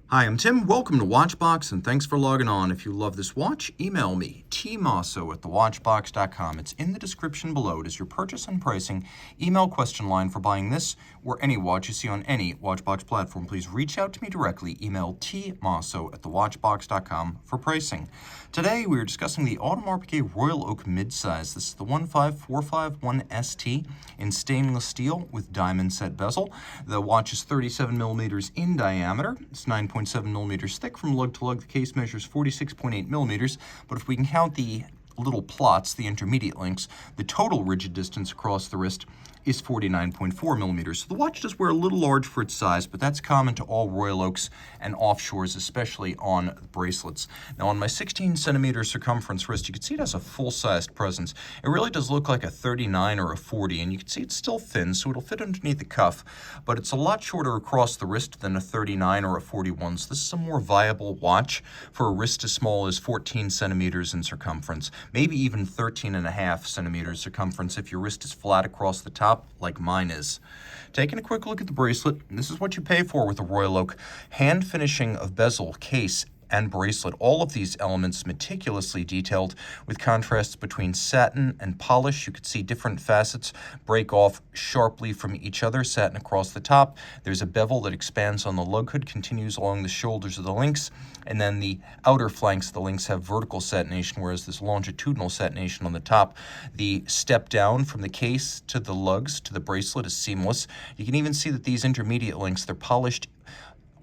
Hi, I'm Tim. Welcome to Watchbox, and thanks for logging on. If you love this watch, email me, tmosso@thewatchbox.com. It's in the description below. It is your purchase and pricing email question line for buying this or any watch you see on any Watchbox platform. Please reach out to me directly. Email tmosso@thewatchbox.com for pricing. Today, we are discussing the Audemars Piguet Royal Oak midsize. This is the 15451ST in stainless steel with diamond set bezel. The watch is 37 millimeters in diameter. It's 9.7 millimeters thick from lug to lug. The case measures 46.8 millimeters, but if we can count the little plots, the intermediate links, the total rigid distance across the wrist is 49.4 millimeters. So the watch does wear a little large for its size, but that's common to all Royal Oaks and offshores, especially on bracelets. Now on my 16 centimeter circumference wrist, you can see it has a full-sized presence. It really does look like a 39 or a 40, and you can see it's still thin, so it'll fit underneath the cuff, but it's a lot shorter across the wrist than a 39 or a 41. So this is a more viable watch for a wrist as small as 14 centimeters in circumference, maybe even 13.5 centimeters circumference if your wrist is flat across the top, like mine is. Taking a quick look at the bracelet, this is what you pay for with the Royal Oak. Hand finishing of bezel, case, and bracelet. All of these elements meticulously detailed with contrasts between satin and polish. You could see different facets break off sharply from each other. Satin across the top. There's a bevel that expands on the lug hood, continues along the shoulders of the links, and then the outer flanks of the links have vertical satination, whereas this longitudinal satination on the top. The step down from the case to the lugs to the bracelet is seamless. You can even see that these intermediate links, they're polished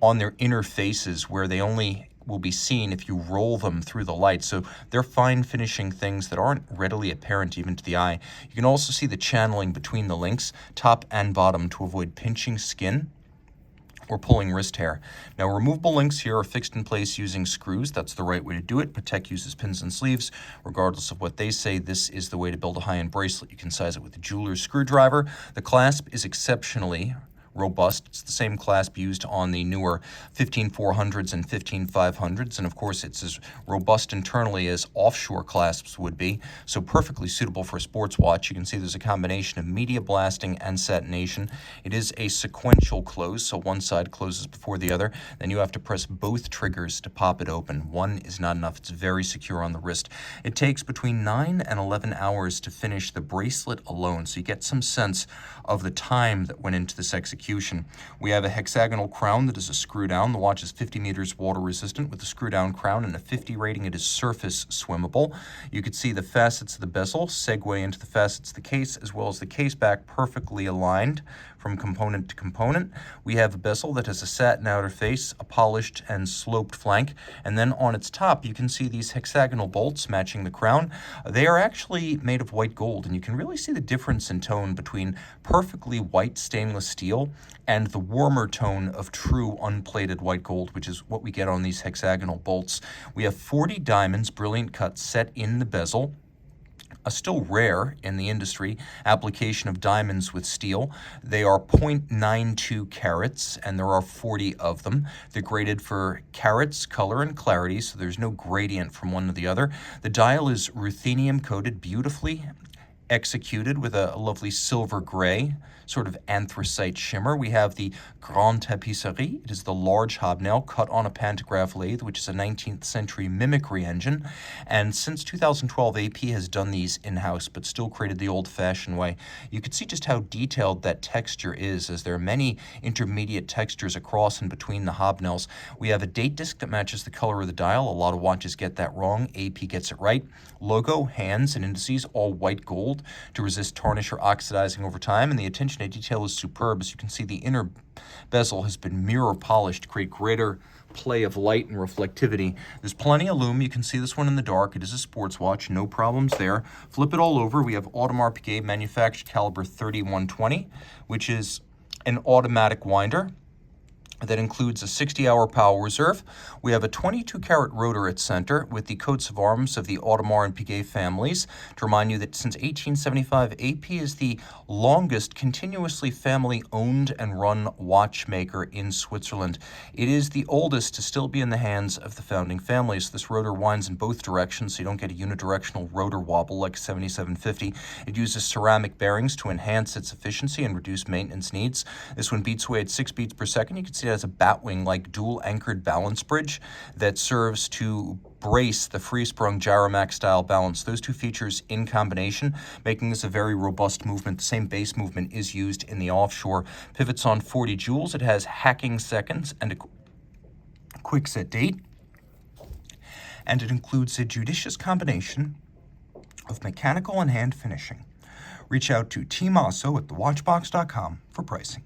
on their inner faces, where they only will be seen if you roll them through the light. So they're fine finishing things that aren't readily apparent even to the eye. You can also see the channeling between the links, top and bottom, to avoid pinching skin or pulling wrist hair. Now, removable links here are fixed in place using screws. That's the right way to do it. Patek uses pins and sleeves. Regardless of what they say, this is the way to build a high-end bracelet. You can size it with a jeweler's screwdriver. The clasp is exceptionally robust. It's the same clasp used on the newer 15400s and 15500s, and of course it's as robust internally as offshore clasps would be, so perfectly suitable for a sports watch. You can see there's a combination of media blasting and satination. It is a sequential close, so one side closes before the other. Then you have to press both triggers to pop it open. One is not enough. It's very secure on the wrist. It takes between 9 and 11 hours to finish the bracelet alone, so you get some sense of the time that went into this execution. We have a hexagonal crown that is a screw down. The watch is 50 meters water resistant with a screw down crown and a 50 rating. It is surface swimmable. You can see the facets of the bezel segue into the facets of the case, as well as the case back perfectly aligned from component to component. We have a bezel that has a satin outer face, a polished and sloped flank, and then on its top you can see these hexagonal bolts matching the crown. They are actually made of white gold, and you can really see the difference in tone between perfectly white stainless steel and the warmer tone of true unplated white gold, which is what we get on these hexagonal bolts. We have 40 diamonds, brilliant cut, set in the bezel. A still rare in the industry application of diamonds with steel. They are 0.92 carats, and there are 40 of them. They're graded for carats, color, and clarity, so there's no gradient from one to the other. The dial is ruthenium coated, beautifully executed with a lovely silver gray, sort of anthracite shimmer. We have the Grand Tapisserie. It is the large hobnail cut on a pantograph lathe, which is a 19th century mimicry engine. And since 2012, AP has done these in-house, but still created the old-fashioned way. You can see just how detailed that texture is, as there are many intermediate textures across and between the hobnails. We have a date disc that matches the color of the dial. A lot of watches get that wrong. AP gets it right. Logo, hands, and indices, all white gold to resist tarnish or oxidizing over time, and the attention to detail is superb. As you can see, the inner bezel has been mirror polished to create greater play of light and reflectivity. There's plenty of lume. You can see this one in the dark. It is a sports watch, no problems there. Flip it all over. We have Audemars Piguet manufactured caliber 3120, which is an automatic winder that includes a 60-hour power reserve. We have a 22-carat rotor at center with the coats of arms of the Audemars and Piguet families. To remind you that since 1875, AP is the longest continuously family-owned and run watchmaker in Switzerland. It is the oldest to still be in the hands of the founding families. This rotor winds in both directions, so you don't get a unidirectional rotor wobble like 7750. It uses ceramic bearings to enhance its efficiency and reduce maintenance needs. This one beats away at 6 beats per second. You can see it has a batwing-like dual-anchored balance bridge that serves to brace the free-sprung Gyromax-style balance. Those two features in combination, making this a very robust movement. The same base movement is used in the offshore. Pivots on 40 joules. It has hacking seconds and a quick set date. And it includes a judicious combination of mechanical and hand finishing. Reach out to Team Mosso at thewatchbox.com for pricing.